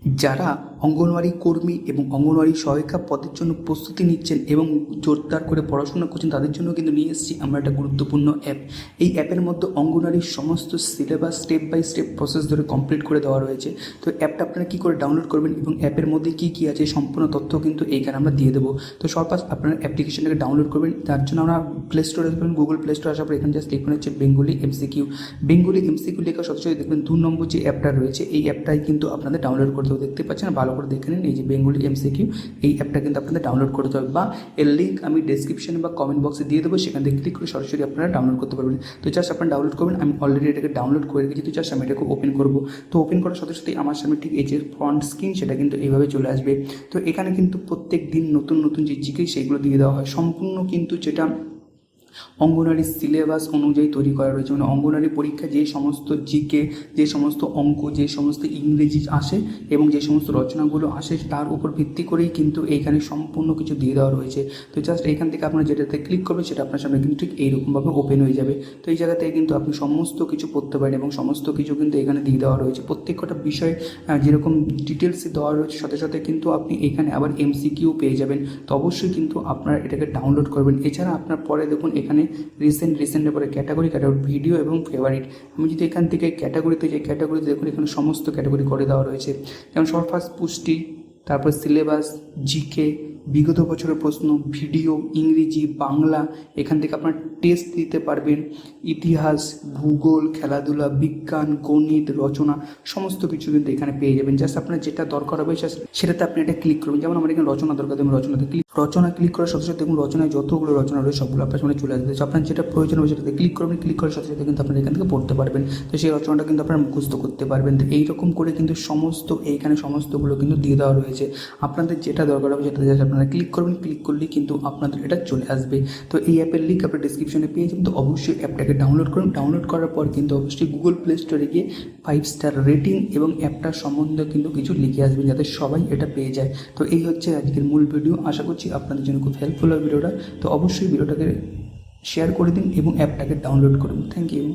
যারা অঙ্গনওয়াড়ি কর্মী এবং অঙ্গনওয়াড়ি সহায়িকা পদের জন্য প্রস্তুতি নিচ্ছেন এবং জোরদার করে পড়াশোনা করছেন, তাদের জন্য কিন্তু নিয়ে এসেছি আমরা একটা গুরুত্বপূর্ণ অ্যাপ। এই অ্যাপের মধ্যে অঙ্গনওয়াড়ির সমস্ত syllabus step by step process ধরে কমপ্লিট করে দেওয়া রয়েছে। তো অ্যাপটা আপনারা কী করে ডাউনলোড করবেন এবং অ্যাপের মধ্যে কী কী আছে সম্পূর্ণ তথ্য কিন্তু এইখানে আমরা দিয়ে দেবো। তো সর্বপ্রথম আপনারা অ্যাপ্লিকেশনটাকে ডাউনলোড করবেন, তার জন্য আমরা প্লে স্টোরে আসবেন। গুগল প্লে স্টোরে আসার পর এখানে জাস্ট লিখবেন হচ্ছে বেঙ্গলি এমসিকিউ। বেঙ্গলি এমসিকিউ লেখার সাথে সাথে দেখবেন 2 নম্বর যে অ্যাপটা রয়েছে এই অ্যাপটাই কিন্তু আপনাদের ডাউনলোড করতে হবে। দেখতে পাচ্ছেন, ভালো করে দেখে নিন, এই যে বেঙ্গলি এমসিকিউ এই অ্যাপটা কিন্তু আপনাদের ডাউনলোড করতে হবে, বা এর লিঙ্ক আমি ডেসক্রিপশনে বা কমেন্ট বক্সে দিয়ে দেবো, সেখান থেকে ক্লিক করে সরাসরি আপনারা ডাউনলোড করতে পারবেন। তো জাস্ট আপনারা ডাউনলোড করবেন, আমি অলরেডি এটাকে ডাউনলোড করে রেখেছি। তো জাস্ট আমি এটাকে ওপেন করবো। তো ওপেন করার সাথে সাথে আমার সামনে ঠিক এই যে ফ্রন্ট স্ক্রিন সেটা কিন্তু এইভাবে চলে আসবে। তো এখানে কিন্তু প্রত্যেক দিন নতুন নতুন যে জিকে সেইগুলো দিয়ে দেওয়া হয়, সম্পূর্ণ কিন্তু যেটা অঙ্গনওয়াড়ি সিলেবাস অনুযায়ী তৈরি করা রয়েছে। মানে অঙ্গনওয়াড়ি পরীক্ষা যে সমস্ত জিকে, যে সমস্ত অঙ্ক, যে সমস্ত ইংরেজি আসে এবং যে সমস্ত রচনাগুলো আসে তার উপর ভিত্তি করেই কিন্তু এইখানে সম্পূর্ণ কিছু দিয়ে দেওয়া রয়েছে। তো জাস্ট এইখান থেকে আপনারা যেটাতে ক্লিক করবেন সেটা আপনার সামনে কিন্তু ঠিক এইরকমভাবে ওপেন হয়ে যাবে। তো এই জায়গা থেকে কিন্তু আপনি সমস্ত কিছু পড়তে পারেন এবং সমস্ত কিছু কিন্তু এখানে দিয়ে দেওয়া রয়েছে। প্রত্যেকটা বিষয় যেরকম ডিটেলসে দেওয়া রয়েছে সাথে সাথে কিন্তু আপনি এখানে আবার এমসিকিউ পেয়ে যাবেন। তো অবশ্যই কিন্তু আপনারা এটাকে ডাউনলোড করবেন। এছাড়া আপনার পরে দেখুন এখানে রিসেন্টের পরে ক্যাটাগরি ভিডিও এবং ফেভারিট। আমি যদি এখান থেকে ক্যাটাগরিতে যাই, ক্যাটাগরিতে দেখুন এখানে সমস্ত ক্যাটাগরি করে দেওয়া রয়েছে, যেমন ফার্স্ট পুষ্টি, তারপর সিলেবাস, জিকে, বিগত বছরের প্রশ্ন, ভিডিও, ইংরেজি, বাংলা। এখান থেকে আপনার টেস্ট দিতে পারবেন, ইতিহাস, ভূগোল, খেলাধুলা, বিজ্ঞান, গণিত, রচনা, সমস্ত কিছু কিন্তু এখানে পেয়ে যাবেন। জাস্ট আপনার যেটা দরকার হবে সেটাতে আপনি এটা ক্লিক করবেন। যেমন আমার এখানে রচনা দরকার, আমি রচনা ক্লিক করার সাথে সাথে দেখুন রচনায় যতগুলো রচনা রয়েছে সবগুলো আপনার সামনে চলে আসবে। তো আপনার যেটা প্রয়োজন হবে সেটাতে ক্লিক করবেন, ক্লিক করার সাথে সাথে কিন্তু আপনারা এখান থেকে পড়তে পারবেন। তো সেই রচনাটা কিন্তু আপনারা মুখস্থ করতে পারবেন। তো এইরকম করে কিন্তু এইখানে সমস্তগুলো কিন্তু দিয়ে দেওয়া রয়েছে। আপনাদের যেটা দরকার হবে সেটাতে জাস্ট আপনারা ক্লিক করবেন, ক্লিক করলেই কিন্তু আপনাদের এটা চলে আসবে। তো এই অ্যাপের লিঙ্ক আপনার ডিসক্রিপশনে পেয়ে যাবেন। তো অবশ্যই অ্যাপটাকে ডাউনলোড করুন। ডাউনলোড করার পর কিন্তু অবশ্যই গুগল প্লে স্টোরে গিয়ে 5 স্টার রেটিং এবং অ্যাপটার সম্বন্ধে কিন্তু কিছু লিখে আসবেন যাতে সবাই এটা পেয়ে যায়। তো এই হচ্ছে আজকের মূল ভিডিও। আশা করছি আপনাদের জন্য খুব হেল্পফুল হবে ভিডিওটা। তো অবশ্যই ভিডিওটাকে শেয়ার করে দিন এবং অ্যাপটাকে ডাউনলোড করুন। Thank you.